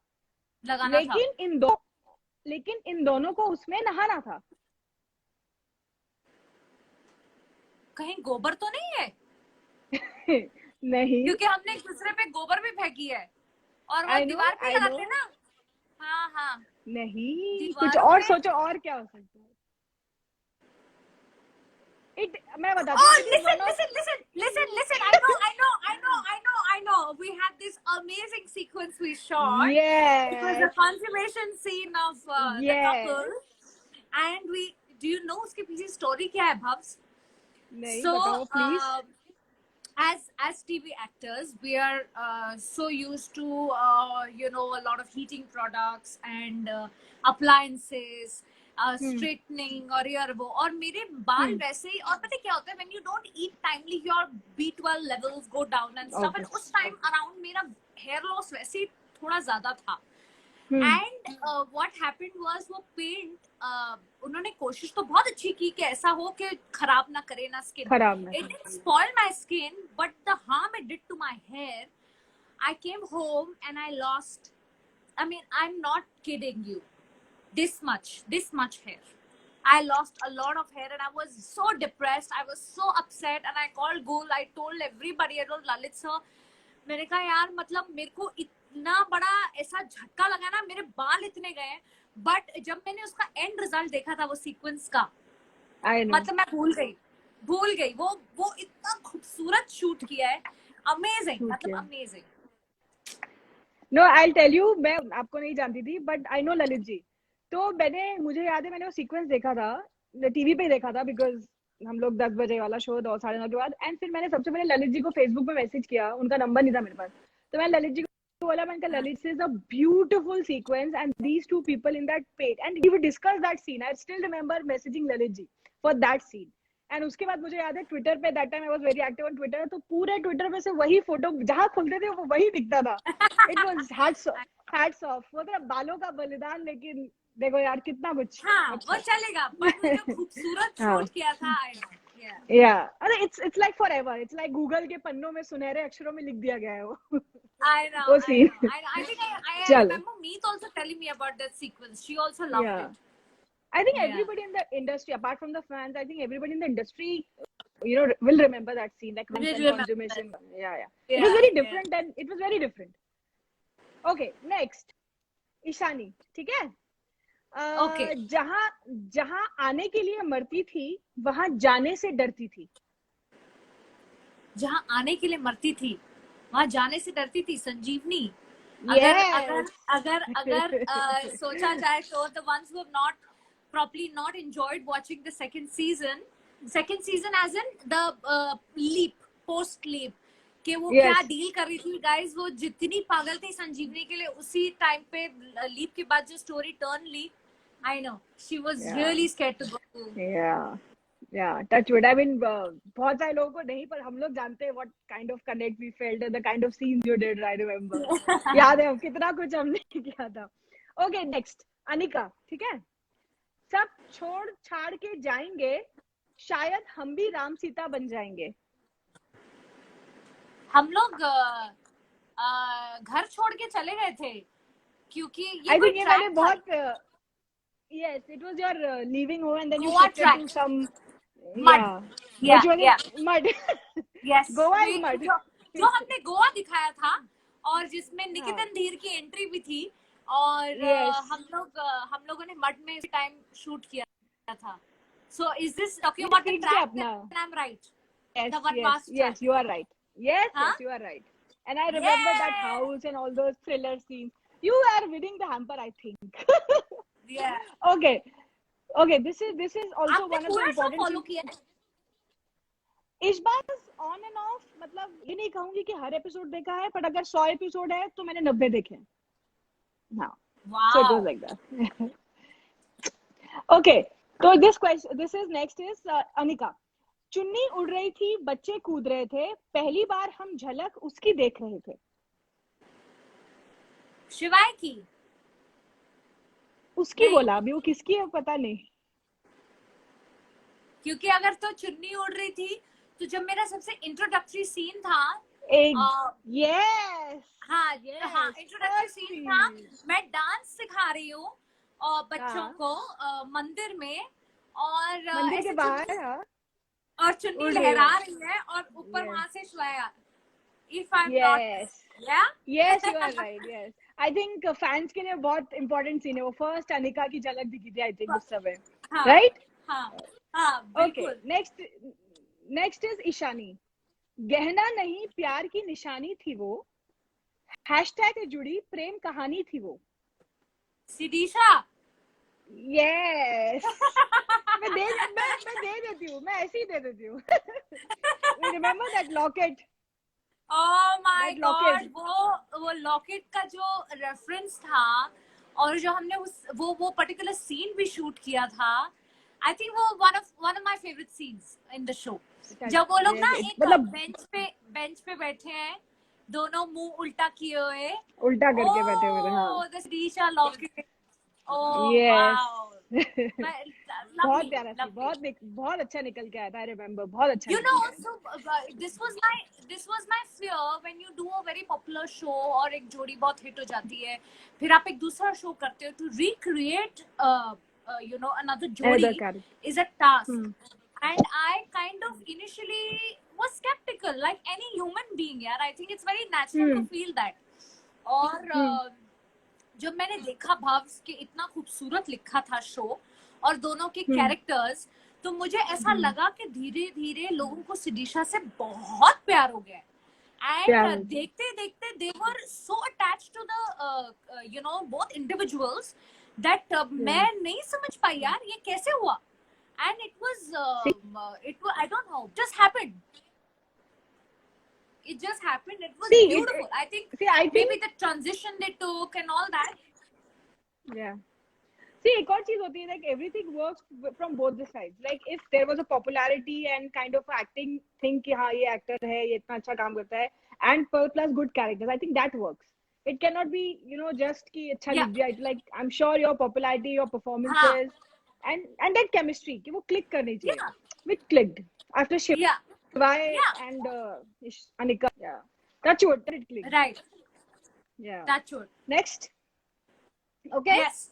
Speaker 1: लेकिन इन दोनों को उसमें नहाना था.
Speaker 2: कहीं गोबर तो नहीं है?
Speaker 1: नहीं,
Speaker 2: क्योंकि हमने एक दूसरे पे गोबर भी फेंकी है और वो दीवार पे लगाते ना. हाँ.
Speaker 1: नहीं, कुछ और सोचो, और क्या हो सकता है. मैं बताती हूँ.
Speaker 2: Listen. I know. We had this amazing sequence we shot.
Speaker 1: Yes.
Speaker 2: It was a consummation scene of the couple. And do you know उसके पीछे स्टोरी क्या है, भव्स?
Speaker 1: नहीं, बताओ please.
Speaker 2: as TV actors, we are so used to a lot of heating products and appliances, straightening और यार वो और मेरे बाल वैसे ही और पता है क्या होता है when you don't eat timely your B12 levels go down and stuff and उस time around मेरा hair loss वैसे ही थोड़ा ज्यादा था एंड व्हाट हैपेंड वाज वो पेंट उन्होंने कोशिश तो बहुत अच्छी की कि ऐसा हो कि खराब ना करे ना skin it didn't spoil my skin but the harm it did to my hair I came home and I lost I mean I am not kidding you this much hair. I lost a lot of hair and I was so depressed. I was so upset and I called Gul. I told everybody. I told Lalit sir. मैंने कहा यार मतलब मेरे को इतना बड़ा ऐसा झटका लगा ना मेरे बाल इतने गए बट जब मैंने उसका एंड रिजल्ट देखा था वो सीक्वेंस का मतलब मैं भूल गई वो इतना खूबसूरत शूट किया है अमेजिंग मतलब amazing
Speaker 1: no I tell you मैं आपको नहीं जानती थी but I know Lalit ji तो मुझे याद है मैंने वो सीक्वेंस देखा था टीवी पे देखा था बिकॉज हम लोग 10 बजे वाला शो 9:30 के बाद एंड फिर मैंने सबसे पहले ललित जी को फेसबुक पे मैसेज किया उनका नंबर नहीं था मेरे पास तो मैं ललित जी को बोला मैंने कहा Lalit is a beautiful sequence and these two people in that page and we discuss that scene I still remember messaging Lalit ji for that scene and उसके बाद मुझे याद है ट्विटर पे that time I was very active on Twitter तो पूरे ट्विटर पे से वही फोटो जहां खुलते थे वो वही दिखता था इट वाज हैट्स ऑफ वो तो बालों का बलिदान लेकिन देखो यार कितना कुछ
Speaker 2: वो चलेगा बट वो जो खूबसूरत शूट किया था
Speaker 1: अरे it's like forever it's like Google के पन्नों में सुनहरे अक्षरों में लिख दिया गया है वो
Speaker 2: I know I think I remember Meet also telling me about that sequence she also loved it
Speaker 1: I think everybody in the industry apart from the fans I think everybody in the industry will remember that scene like consummation it was very different and it was very different okay next Ishani ठीक है
Speaker 2: okay.
Speaker 1: जहां आने के लिए मरती थी वहां जाने से डरती थी
Speaker 2: जहां आने के लिए मरती थी वहां जाने से डरती थी संजीवनी अगर सोचा जाए तो the ones who have not properly not enjoyed watching the second season as in the leap post leap कि वो क्या डील कर रही थी गाइस वो जितनी पागल थी संजीवनी के लिए उसी टाइम पे लीप के बाद जो स्टोरी टर्न ली I know she was really scared to go
Speaker 1: touch wood I mean बहुत सारे लोगों को नहीं पर हम लोग जानते हैं what kind of connect we felt the kind of scenes you did I remember याद है कितना कुछ हमने किया था ओके नेक्स्ट अनिका ठीक है सब छोड़ छाड़ के जाएंगे शायद हम भी राम सीता बन जाएंगे
Speaker 2: हम लोग घर छोड़ के चले गए थे क्योंकि
Speaker 1: ये मैंने बहुत yes it was your leaving home and then you shifted to some mud
Speaker 2: yes
Speaker 1: Goa is mud
Speaker 2: जो हमने गोवा दिखाया था और जिसमें निकितन धीर की एंट्री भी थी और हम लोगों ने मड में टाइम शूट किया था so is this talking about the track and I'm right
Speaker 1: yes you are right yes you are right and I remember that house and all those thriller scenes you are winning the hamper I think okay this is also one of the important things इस बार ऑन एंड ऑफ मतलब ये नहीं कहूंगी कि हर एपिसोड देखा है पर अगर 100 एपिसोड है तो मैंने 90 देखे हैं हाँ so it was like that okay so this is next is Anika चुन्नी उड़ रही थी बच्चे कूद रहे थे पहली बार हम झलक उसकी देख रहे थे
Speaker 2: शिवाय की
Speaker 1: उसकी बोला अभी वो किसकी है पता नहीं
Speaker 2: क्योंकि अगर तो चुन्नी उड़ रही थी तो जब मेरा सबसे इंट्रोडक्टरी सीन था इंट्रोडक्टरी सीन था मैं डांस सिखा रही हूँ बच्चों को मंदिर में और
Speaker 1: मंदिर के बाहर
Speaker 2: और चुन्नी लहरा रही है और ऊपर वहां से श्वाया if I'm not
Speaker 1: yes you are right yes I think fans के लिए बहुत important scene है वो first अनिका की झलक दिखी थी I think उस समय right
Speaker 2: बिल्कुल
Speaker 1: next is ईशानी गहना नहीं प्यार की निशानी थी वो हैशटैग से जुड़ी प्रेम कहानी थी वो
Speaker 2: सिदीशा
Speaker 1: yes मैं दे देती हूँ, मैं ऐसे ही दे देती हूँ. Remember that locket?
Speaker 2: Oh my
Speaker 1: That
Speaker 2: God,
Speaker 1: locket.
Speaker 2: वो लॉकेट का जो रेफरेंस था और जो हमने वो पर्टिकुलर सीन भी शूट किया था, आई थिंक वो one of my favourite scenes in the show. जब वो लोग ना एक
Speaker 1: मतलब
Speaker 2: बेंच पे बैठे हैं, दोनों मुंह उल्टा किए हुए,
Speaker 1: उल्टा करके बैठे हुए थे. हाँ.
Speaker 2: ओह the Sirisha locket. Oh
Speaker 1: Yes.
Speaker 2: Wow.
Speaker 1: बहुत
Speaker 2: Lovely,
Speaker 1: प्यारा सी,
Speaker 2: lovely.
Speaker 1: बहुत अच्छा निकल के आया था. I remember, बहुत अच्छा
Speaker 2: You know,
Speaker 1: निकल के
Speaker 2: also this was my fear when you do a very popular show और एक जोड़ी बहुत हिट हो जाती है, फिर आप एक दूसरा शो करते हो, to recreate you know another
Speaker 1: Another
Speaker 2: जोड़ी
Speaker 1: character.
Speaker 2: is a task. And I kind of initially was skeptical, like any human being. यार, I think it's very natural to feel that. और जब मैंने देखा भव्स के इतना खूबसूरत लिखा था शो और दोनों के कैरेक्टर्स, तो मुझे ऐसा लगा कि धीरे धीरे लोगों को सिडीशा से बहुत प्यार हो गया. एंड देखते देखते they were so attached to the you know both individuals that मैं नहीं समझ पाई यार ये कैसे हुआ. And it was I don't know, just happened. It just happened. It was beautiful. I think maybe the transition they took and all that.
Speaker 1: Yeah. See, एक और चीज होती है, like everything works from both the sides. Like if there was a popularity and kind of acting thing कि हाँ ये actor है, ये इतना अच्छा काम करता है, and plus good characters, I think that works. It cannot be, you know, just कि अच्छा लिख दिया. Like I'm sure your popularity, your performances, and that chemistry कि वो click करनी चाहिए. Which clicked after Shivai and Anika. Yeah, that's what it clicked.
Speaker 2: Right.
Speaker 1: Yeah.
Speaker 2: That's what.
Speaker 1: Next. Okay.
Speaker 2: Yes.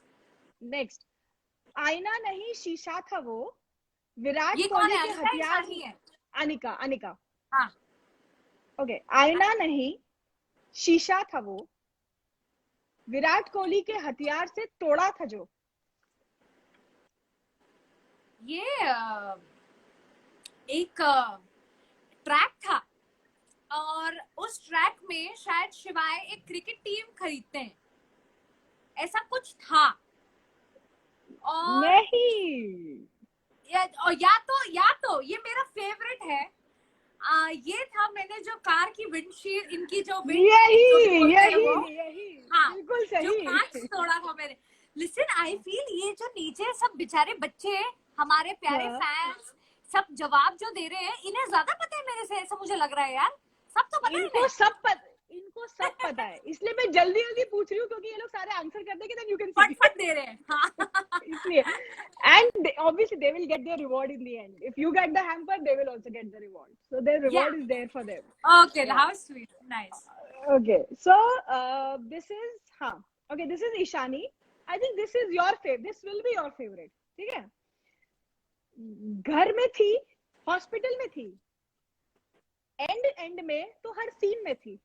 Speaker 1: Next, आईना नहीं शीशा था वो, विराट
Speaker 2: ये
Speaker 1: कोहली
Speaker 2: कौन
Speaker 1: के
Speaker 2: है?
Speaker 1: हथियार.
Speaker 2: है
Speaker 1: अनिका.
Speaker 2: हाँ.
Speaker 1: ओके, आईना नहीं शीशा था वो, विराट कोहली के हथियार से तोड़ा था जो.
Speaker 2: ये एक ट्रैक था और उस ट्रैक में शायद शिवाय एक क्रिकेट टीम खरीदते हैं, ऐसा कुछ था. और
Speaker 1: नहीं,
Speaker 2: या तो ये मेरा फेवरेट है. ये था, मैंने जो कार की विंडशील्ड, इनकी जो
Speaker 1: यही
Speaker 2: हाँ,
Speaker 1: बिल्कुल सही,
Speaker 2: जो कांच तोड़ा था मैंने. लिसन, आई फील ये जो नीचे सब बेचारे बच्चे, हमारे प्यारे फैंस, सब जवाब जो दे रहे हैं, इन्हें ज्यादा पता है मेरे से, ऐसा मुझे लग रहा है यार. सब तो पता है,
Speaker 1: इनको सब पता है, इसलिए मैं जल्दी पूछ रही हूँ क्योंकि ये लोग सारे आंसर कर देंगे, then you can
Speaker 2: फट दे रहे हैं. हाँ.
Speaker 1: इसलिए, and obviously they will get their reward in the end. If you get the hamper, they will also get the reward. So their reward is there for them.
Speaker 2: Okay, how sweet, nice.
Speaker 1: Okay, so this is okay, this is Ishani. I think this is your favorite. This will be your favorite. ठीक है? घर में थी, हॉस्पिटल में थी, एंड में तो हर सीन में थी.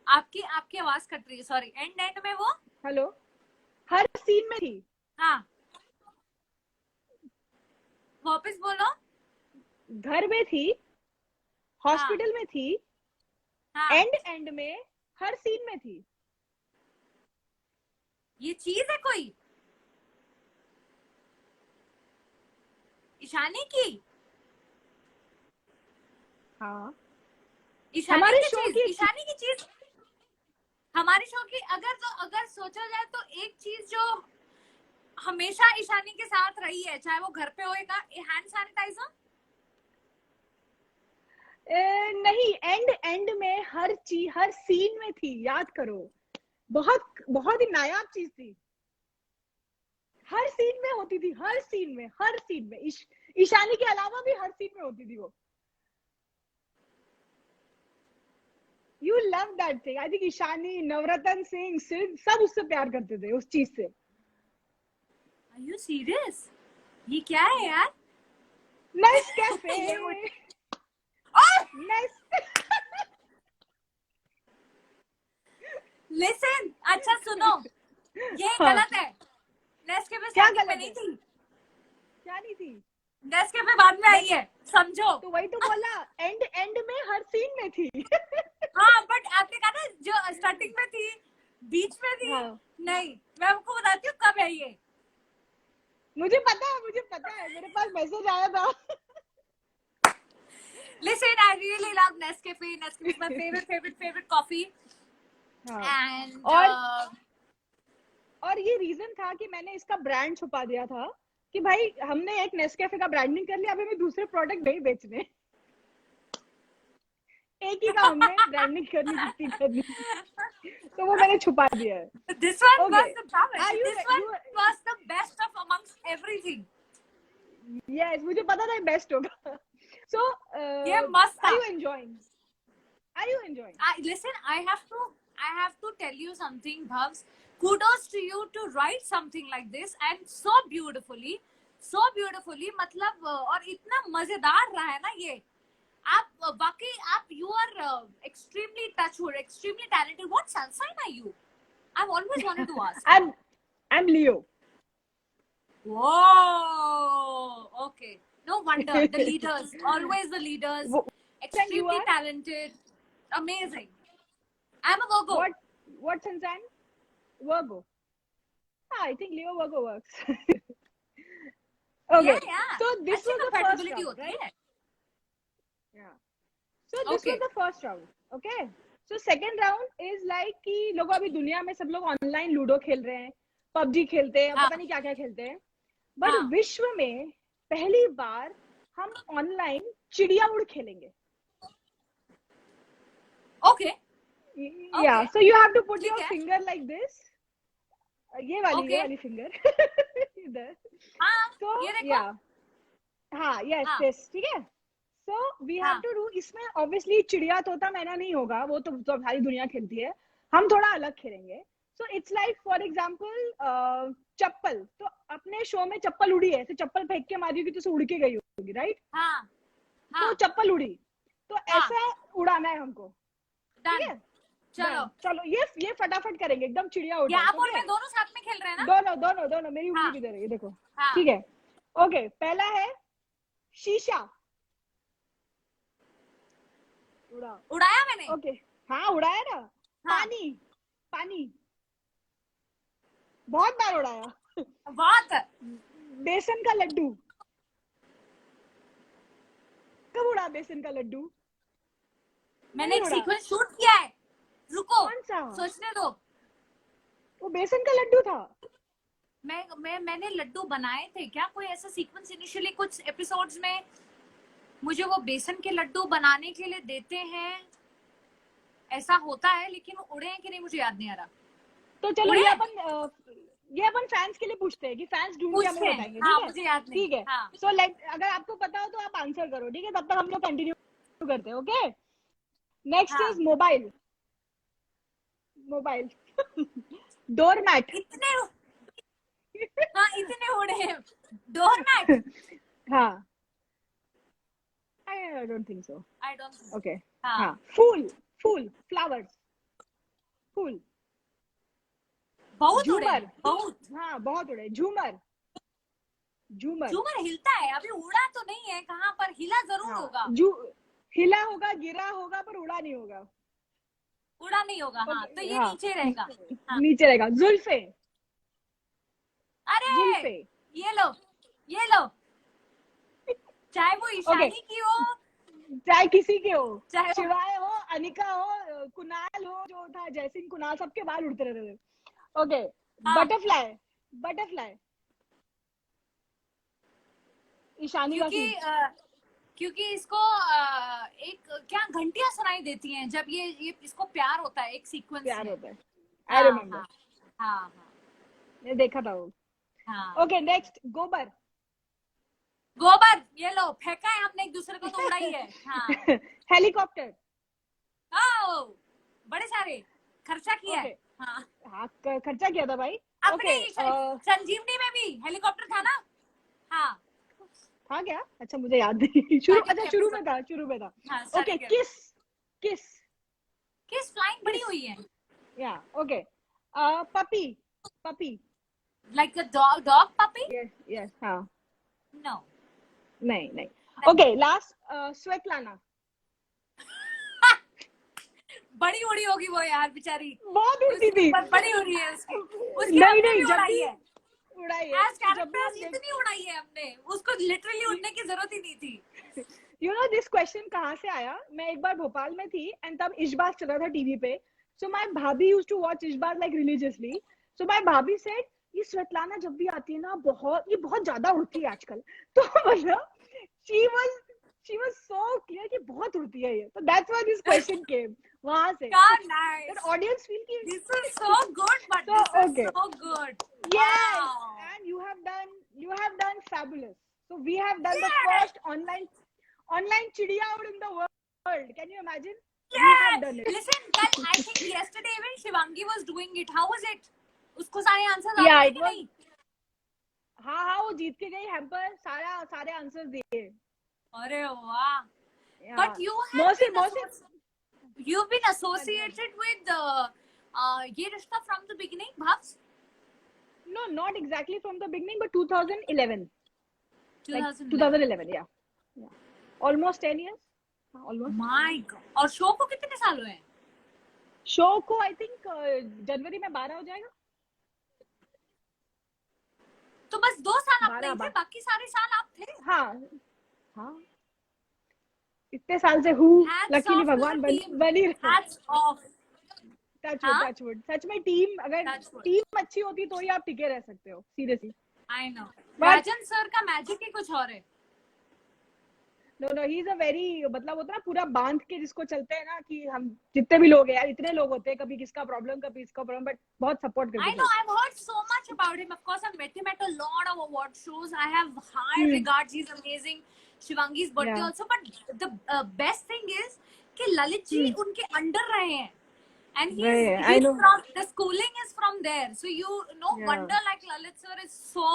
Speaker 2: आपकी आवाज कट रही है, सॉरी. एंड में वो,
Speaker 1: हेलो, हर सीन में थी.
Speaker 2: हाँ, वापस बोलो.
Speaker 1: घर में थी, हॉस्पिटल में थी, एंड में हर सीन में थी.
Speaker 2: ये चीज है कोई ईशानी की?
Speaker 1: हाँ,
Speaker 2: ईशानी की चीज हमारे शो की. अगर सोचा जाए तो एक चीज जो हमेशा ईशानी के साथ रही है, चाहे वो घर पे होएगा, हैंड सैनिटाइजर.
Speaker 1: नहीं, एंड में हर सीन में थी. याद करो, बहुत ही नायाब चीज थी. हर सीन में होती थी, हर सीन में ईशानी के अलावा भी हर सीन में होती थी वो. You love that thing. I think Ishani, नवरत्न सिंह, सब उससे प्यार करते थे, उस चीज से.
Speaker 2: Are you serious? ये क्या है यार?
Speaker 1: नेस्कैफे.
Speaker 2: Listen, अच्छा सुनो, ये गलत है. नेस्कैफे स्टार्टिंग में नहीं थी.
Speaker 1: क्या नहीं थी?
Speaker 2: नेस्कैफे बाद में आई है, समझो.
Speaker 1: तो वही तो बोला, एंड में हर सीन में थी.
Speaker 2: हाँ, बट आपने कहा ना जो स्टार्टिंग में थी, बीच में थी. नहीं, मैं आपको बताती हूँ कब है ये.
Speaker 1: मुझे पता है, मेरे पास मैसेज आया था।
Speaker 2: Listen, I really love Nescafe. Nescafe is my favorite coffee.
Speaker 1: हाँ,
Speaker 2: And
Speaker 1: और ये रीजन था कि मैंने इसका ब्रांड छुपा दिया था कि भाई हमने एक नेस्कैफे का ब्रांडिंग कर लिया, अब हमें दूसरे प्रोडक्ट नहीं बेचने, एक ही का हमने ब्रांडिंग करनी जितनी करनी, तो वो मैंने छुपा दिया है.
Speaker 2: this one
Speaker 1: Okay.
Speaker 2: was the best.
Speaker 1: Are you-
Speaker 2: This one was the best of amongst everything.
Speaker 1: Yes, मुझे पता था बेस्ट होगा. So
Speaker 2: ये मस्त था.
Speaker 1: are you enjoying?
Speaker 2: Listen, I have to tell you something, Bhavs. Kudos to you to write something like this and so beautifully. मतलब और इतना मजेदार रहा है ना ये. आप वाकई आप you are extremely touchwood, extremely talented. What sun sign are you? I've always wanted to ask.
Speaker 1: I'm Leo.
Speaker 2: Whoa. Okay. No wonder the leaders, always the leaders, extremely talented, amazing. I'm a Virgo.
Speaker 1: What sun sign? Virgo. I think Leo Virgo works. Okay.
Speaker 2: Yeah.
Speaker 1: So this was the first round, right?
Speaker 2: है.
Speaker 1: Yeah. So this was the first round. Okay. So second round is like कि लोगों अभी दुनिया में सब लोग ऑनलाइन लूडो खेल रहे हैं, पबजी खेलते हैं, पता नहीं क्या क्या खेलते हैं, बट विश्व में पहली बार हम ऑनलाइन चिड़िया उड़ खेलेंगे.
Speaker 2: Okay.
Speaker 1: Yeah. So you have to put your finger like this. ये वाली फिंगर इधर.
Speaker 2: हाँ. ये देखो.
Speaker 1: हाँ. Yes. ठीक है. So we have to do. इसमें obviously चिड़िया तोता मैना नहीं होगा, वो तो सारी दुनिया खेलती है, हम थोड़ा अलग खेलेंगे. So it's like for example चप्पल, तो अपने शो में चप्पल उड़ी है, तो चप्पल फेंक के मारी होगी तो उड़ के गई होगी, राइट?
Speaker 2: हाँ.
Speaker 1: तो चप्पल उड़ी, तो ऐसा उड़ाना है हमको. ठीक है. चलो ये फटाफट करेंगे, एकदम चिड़िया उड़.
Speaker 2: आप और मैं दोनों साथ में खेल रहे हैं ना? दोनों मेरी उंगली किधर है, ये देखो. ठीक है. ओके. पहला है शीशा. उड़ाया मैंने.
Speaker 1: ओके. हाँ, उड़ाया ना. पानी बहुत बार उड़ाया.
Speaker 2: बहुत.
Speaker 1: बेसन का लड्डू. कब उड़ा बेसन का लड्डू?
Speaker 2: मैंने एक सीक्वेंस शूट किया है. रुको,
Speaker 1: कौन सा?
Speaker 2: सोचने दो.
Speaker 1: वो बेसन का लड्डू था.
Speaker 2: मैंने लड्डू बनाए थे क्या? कोई ऐसा सीक्वेंस इनिशियली कुछ एपिसोड्स में मुझे वो बेसन के लड्डू बनाने के लिए देते हैं, ऐसा होता है, लेकिन वो उड़े हैं कि नहीं मुझे याद नहीं आ रहा.
Speaker 1: तो चलो ये अपन फैंस के लिए पूछते हैं कि फैंस ढूंढ के हमें बताएंगे.
Speaker 2: हाँ, मुझे याद नहीं.
Speaker 1: ठीक है. सो अगर आपको पता हो तो आप आंसर करो. ठीक है, तब तक हम लोग कंटिन्यू करते हैं. Okay. Next is mobile. Doormat.
Speaker 2: इतने उड़े. डोरमैट.
Speaker 1: हाँ. I don't think so. Okay.
Speaker 2: हाँ.
Speaker 1: फूल. फ्लावर्स. फूल.
Speaker 2: बहुत उड़े. बहुत.
Speaker 1: हाँ, बहुत उड़े. झूमर
Speaker 2: हिलता है. अभी उड़ा तो नहीं है, कहाँ पर हिला जरूर होगा.
Speaker 1: हिला होगा, गिरा होगा, पर उड़ा नहीं होगा.
Speaker 2: हाँ. तो ये नीचे रहेगा.
Speaker 1: नीचे रहेगा. जुल्फे.
Speaker 2: अरे ये लो. चाहे वो ईशानी की हो,
Speaker 1: चाहे किसी के हो, चाहे शिवाय हो, अनिका हो, कुणाल हो, जो था जयसिंह कुणाल, सबके बाल उड़ते रहते थे. ओके. बटरफ्लाई. ईशानी का
Speaker 2: क्योंकि इसको एक क्या घंटियां सुनाई देती हैं जब ये इसको प्यार होता है, एक सीक्वेंस
Speaker 1: प्यार होता है. I remember.
Speaker 2: हाँ.
Speaker 1: मैं देखा था वो. ओके. नेक्स्ट गोबर.
Speaker 2: ये लो, फेंका है हमने एक दूसरे को तो उड़ाई है. हाँ.
Speaker 1: हेलीकॉप्टर.
Speaker 2: बड़े सारे खर्चा किया है.
Speaker 1: हाँ, खर्चा किया था भाई.
Speaker 2: अपने संजीवनी में भी हेलीकॉप्टर था ना. हाँ.
Speaker 1: था क्या? अच्छा, मुझे याद नहीं. शुरू में था. ओके. किस
Speaker 2: फ्लाइंग बड़ी हुई है.
Speaker 1: या. Okay. Puppy.
Speaker 2: Like a dog puppy.
Speaker 1: Yes. हाँ.
Speaker 2: नो.
Speaker 1: नहीं. ओके. लास्ट स्वेटलाना.
Speaker 2: बड़ी उड़ी होगी वो यार, बेचारी
Speaker 1: बहुत उड़ती थी.
Speaker 2: बड़ी उड़ी है उसकी.
Speaker 1: नहीं, उड़ाई है।
Speaker 2: एज
Speaker 1: तो जब भी
Speaker 2: कैरेक्टर्स
Speaker 1: हम
Speaker 2: इतनी उड़ाई है हमने, उसको लिटरली उड़ने की जरूरत ही नहीं थी।
Speaker 1: यू नो दिस क्वेश्चन कहाँ से आया? मैं एक बार भोपाल में थी एंड तब इश्बाग चल रहा था टीवी पे। So my bhabhi used to watch Ishqbaaz like religiously. So my bhabhi said ये स्वेटलाना जब भी आती है ना ये बहुत ज्यादा उड़ती है आजकल। तो मतलब शी वाज सो क्लियर कि बहुत उड़ती है ये। तो that's why this question came वहां से।
Speaker 2: God,
Speaker 1: that
Speaker 2: nice.
Speaker 1: Audience feel की
Speaker 2: This is so good, but
Speaker 1: so
Speaker 2: this is
Speaker 1: okay.
Speaker 2: so good.
Speaker 1: Yes,
Speaker 2: Wow.
Speaker 1: and you have done fabulous. So we have done the
Speaker 2: Yes.
Speaker 1: first online chidiya out in the world. Can you imagine? We have
Speaker 2: Yes.
Speaker 1: done it.
Speaker 2: Listen, कल I think yesterday even Shivangi was doing it. How was it? उसको सारे आंसर
Speaker 1: Yeah,
Speaker 2: आते हैं
Speaker 1: it
Speaker 2: कि
Speaker 1: was.
Speaker 2: नहीं?
Speaker 1: हाँ वो जीत के गई हैम्पर, सारे आंसर्स दिए।
Speaker 2: अरे वाह.
Speaker 1: Yeah.
Speaker 2: But
Speaker 1: Mostly
Speaker 2: you've been associated with ये रिश्ता from the beginning, Bhavs?
Speaker 1: no, not exactly from the beginning, but 2011.
Speaker 2: 2011.
Speaker 1: Like 2011, yeah. Almost 10 years. Almost.
Speaker 2: My God. और शो को कितने साल हुए हैं?
Speaker 1: शो को आई थिंक जनवरी में 12 हो जाएगा।
Speaker 2: तो बस 2 साल आप नहीं थे,
Speaker 1: 12
Speaker 2: बाकी सारे साल आप थे।
Speaker 1: हाँ इतने साल से लकीली भगवान बनी रहे।
Speaker 2: Hats off.
Speaker 1: टचवुड सच में अगर टीम अच्छी होती तो ही आप टिके रह सकते हो, seriously.
Speaker 2: I know. Rajan sir का मैजिक ही कुछ और है।
Speaker 1: No he is a very, मतलब होता है ना पूरा बांध के जिसको चलते हैं ना, कि हम जितने भी लोग हैं यार, इतने लोग होते हैं, कभी किसका प्रॉब्लम कभी इसका प्रॉब्लम, बट बहुत सपोर्ट करते हैं।
Speaker 2: I know, I've heard so much about him. Of course, I've met him at a lot of award shows. I have high regards. He's amazing. Shivangi's birthday also. But the best thing is कि ललित जी उनके अंडर रहे हैं. And he's from, the schooling is from there. So wonder like Lalit sir is so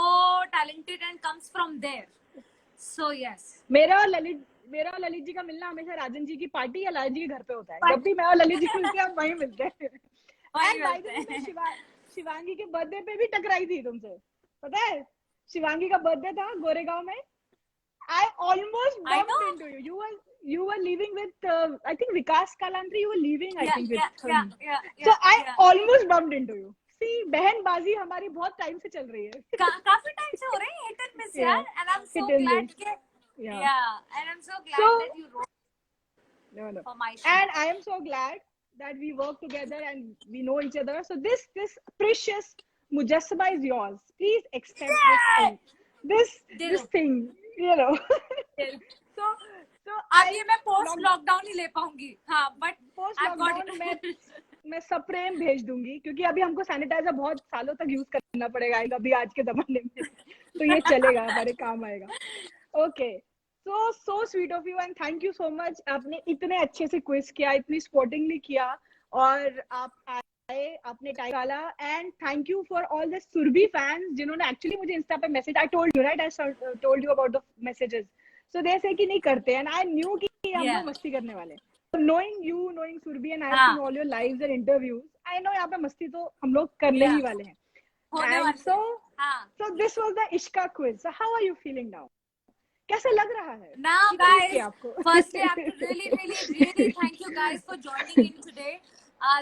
Speaker 2: talented and comes from there. So yes.
Speaker 1: मेरा और ललित जी का मिलना हमेशा राजन जी की पार्टी या लाल जी के घर पे होता है। जब भी मैं और ललित जी मिलते हैं हम वहीं मिलते हैं। एंड बाय द वे मैं शिवांगी के बर्थडे पे भी टकराई थी तुमसे, पता है? शिवांगी का बर्थडे था गोरेगांव में। I almost bumped into you. You were leaving with I think Vikas Kalantri. You were leaving I think with so I almost bumped into you. See, बहनबाजी हमारी बहुत टाइम से चल रही है।
Speaker 2: काफी टाइम से हो रही है, hit and miss यार, and I'm so glad कि and I'm so glad that you wrote for my show.
Speaker 1: And I am so glad that we work together and we know each other. So this precious mujassama is yours. Please accept this thing, you know. so
Speaker 2: अब ये मैं पोस्ट लॉकडाउन ही ले पाऊंगी। हाँ, बट
Speaker 1: पोस्ट लॉकडाउन मैं सप्रेम भेज दूंगी, क्योंकि अभी हमको सैनिटाइजर बहुत सालों तक यूज करना पड़ेगा अभी आज के जमाने में। तो ये चलेगा, हमारे काम आएगा। Okay, so sweet of you and thank you so much. आपने इतने अच्छे से क्विज किया, इतनी स्पोर्टिंगली किया, और आप आए, आपने टाइम डाला, and thank you for all the Surabhi fans जिन्होंने एक्चुअली मुझे इंस्टा पे message, I told you right, I told you about the messages, so they say कि नहीं करते, एंड आई न्यू कि हम लोग मस्ती करने वाले। knowing you, knowing Surbhi, and I have seen all your lives and interviews, I know यहाँ पे मस्ती तो हम लोग करने ही वाले हैं। And so this was the Ishka quiz. So how are you feeling now? कैसा लग रहा है?
Speaker 2: Now guys, firstly I have to really thank you guys for joining in today.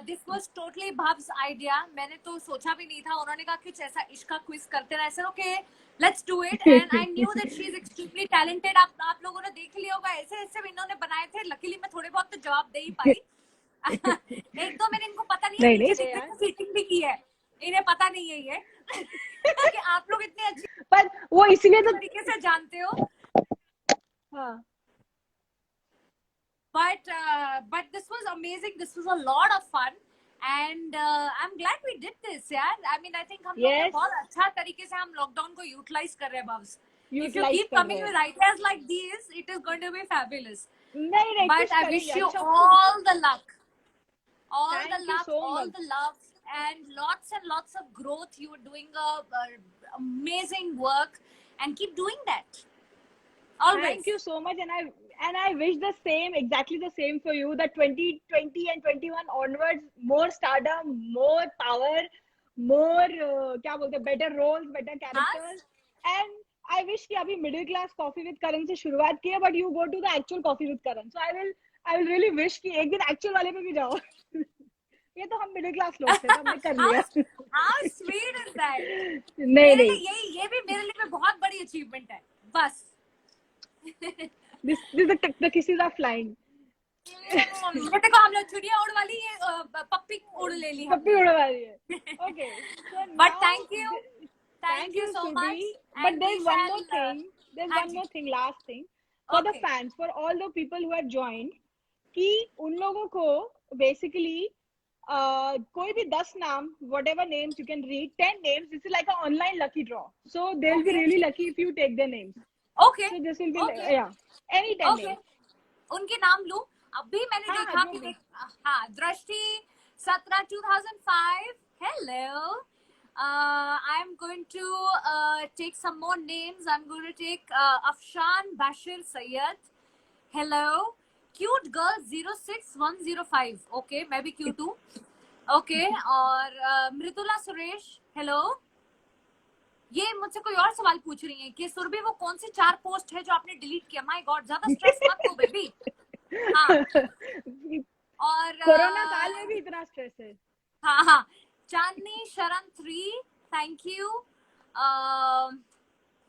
Speaker 2: This was totally Bhav's idea. मैंने तो सोचा भी नहीं था, उन्होंने कहा कुछ ऐसा इश्का क्विज करते हैं, ऐसे okay, let's do it. And I knew that she is extremely talented. आप लोगों ने देख लिया होगा, ऐसे भी इन्होंने बनाए थे। लकीली मैं थोड़े बहुत तो जवाब दे ही पाई। एक दो मैंने इनको पता नहीं है, सीटिंग भी की है, इन्हें पता नहीं है ये कि आप लोग इतनी अच्छी,
Speaker 1: पर वो इसलिए तो
Speaker 2: तरीके से जानते हो।
Speaker 1: हाँ।
Speaker 2: But this was amazing. This was a lot of fun, and I'm glad we did this. Yeah, I mean, I think हम लोग ने बहुत अच्छा तरीके से हम लॉकडाउन को यूटिलाइज कर रहे हैं, Bhavs. If you keep coming with ideas like these, it is going to be fabulous.
Speaker 1: नहीं,
Speaker 2: but I wish you all the luck, all the love, and lots of growth. You are doing amazing work, and keep doing that. Always.
Speaker 1: Thank you so much, and I wish the same, exactly the same for you. That 2020 and 21 onwards, more stardom, more power, more क्या बोलते, better roles, better characters, and I wish कि अभी middle class coffee with Karan से शुरुआत की है, but you go to the actual coffee with Karan. So I will really wish कि एक दिन actual वाले पे भी जाओ, ये तो हम मिडिल क्लास लोग थे तो हमने कर लिया।
Speaker 2: How sweet is that?
Speaker 1: नहीं
Speaker 2: मेरे
Speaker 1: नहीं,
Speaker 2: लिए ये भी मेरे लिए बहुत बड़ी अचीवमेंट है बस।
Speaker 1: this the kisses are flying.
Speaker 2: ये देखो हम लोग चिड़िया उड़ वाली ये पप्पी उड़ ले ली
Speaker 1: पप्पी
Speaker 2: हमने।
Speaker 1: उड़ वाली है। Okay, so
Speaker 2: But
Speaker 1: now
Speaker 2: thank you so much.
Speaker 1: Surbhi.
Speaker 2: And
Speaker 1: But
Speaker 2: we
Speaker 1: there's one
Speaker 2: shall,
Speaker 1: more thing. There's
Speaker 2: हाँ
Speaker 1: one
Speaker 2: ji,
Speaker 1: more thing, last thing. For the
Speaker 2: okay,
Speaker 1: fans, for all the people who have joined, कि उन लोगों को basically कोई भी 10 नाम, whatever names you can read, 10 names. This is like an online lucky draw. So they'll be
Speaker 2: okay,
Speaker 1: really lucky if you take their names.
Speaker 2: okay,
Speaker 1: So this will be
Speaker 2: okay,
Speaker 1: yeah, any 10
Speaker 2: okay.
Speaker 1: names.
Speaker 2: उनके नाम लूं? अभी मैंने
Speaker 1: हाँ
Speaker 2: देखा
Speaker 1: जो
Speaker 2: कि
Speaker 1: भी.
Speaker 2: हाँ, दृष्टि 17 2005. Hello. I'm going to take some more names. I'm going to take Afshan Bashir Sayyed. Hello. Cute girl 06105. Okay, मैं भी cute हूँ. Okay, और मृदुला सुरेश. Hello. ये मुझसे कोई और सवाल पूछ रही है कि सुरभि वो कौन सी 4 पोस्ट है जो आपने डिलीट किया? माय गॉड, ज्यादा स्ट्रेस मत लो बेबी। हाँ, और
Speaker 1: कोरोना काल में भी इतना स्ट्रेस है।
Speaker 2: हाँ हाँ, चांदनी शरण 3, thank you.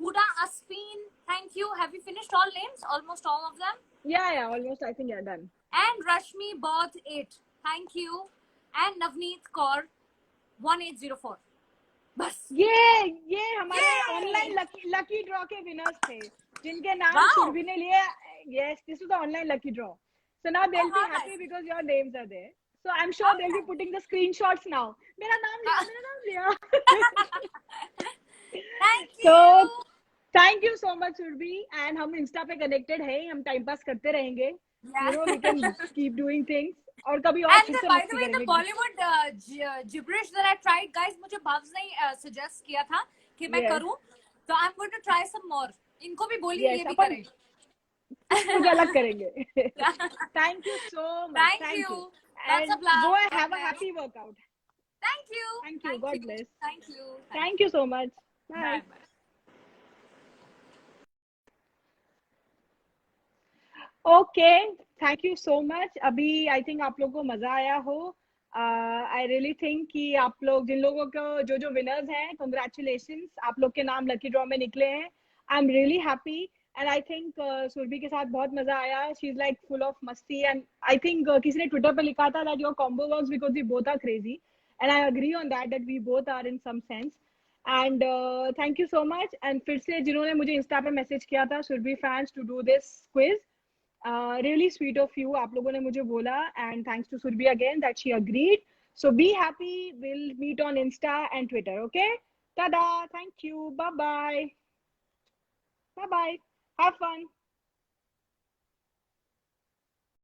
Speaker 2: Huda Asfin, thank you. Have you finished all names? Almost all of them?
Speaker 1: Yeah, almost. I think you're done.
Speaker 2: And Rashmi Bodh 8, thank you. And Navneet Kaur 1804. बस
Speaker 1: ये हमारे ऑनलाइन लकी ड्रॉ के विनर्स थे जिनके नाम सुरभि ने लिए। Yes, this is the online lucky draw. So now they'll be happy because your names are there. So I'm sure they'll be putting the screenshots now. मेरा नाम लिया।
Speaker 2: Thank you.
Speaker 1: So thank you so much Surbhi, and हम इंस्टा पे कनेक्टेड है, हम टाइम पास करते रहेंगे। You know, we can keep doing things. और कभी और फिर से
Speaker 2: by the way,
Speaker 1: करेंगे।
Speaker 2: the Bollywood gibberish that I tried, guys, मुझे Bhavs ने suggest किया था कि मैं करूं, तो I'm going to try some more. इनको भी बोलिए ये भी करें।
Speaker 1: कुछ अलग करेंगे। Thank you so much.
Speaker 2: Thank you.
Speaker 1: And
Speaker 2: lots of love.
Speaker 1: go and have a happy workout.
Speaker 2: Thank you.
Speaker 1: Thank you. God bless.
Speaker 2: Thank you.
Speaker 1: Thank you so much. Bye. Okay, thank you so much. अभी I think आप लोगों को मजा आया हो। I really think कि आप लोग जिन लोगों को जो winners हैं, congratulations, आप लोग के नाम lucky draw में निकले हैं। I'm really happy and I think Surabhi के साथ बहुत मजा आया। She's like full of मस्ती and I think किसी ने Twitter पे लिखा था that your combo works because we both are crazy and I agree on that we both are in some sense. And thank you so much. And फिर से जिन्होंने मुझे इंस्टा पे मैसेज किया था Surabhi fans to do this quiz. Really sweet of you, आप लोगों ने मुझे बोला, and thanks to Surbhi again that she agreed. So be happy. We'll meet on Insta and Twitter. Okay? Tada! Thank you. Bye bye. Bye bye. Have fun.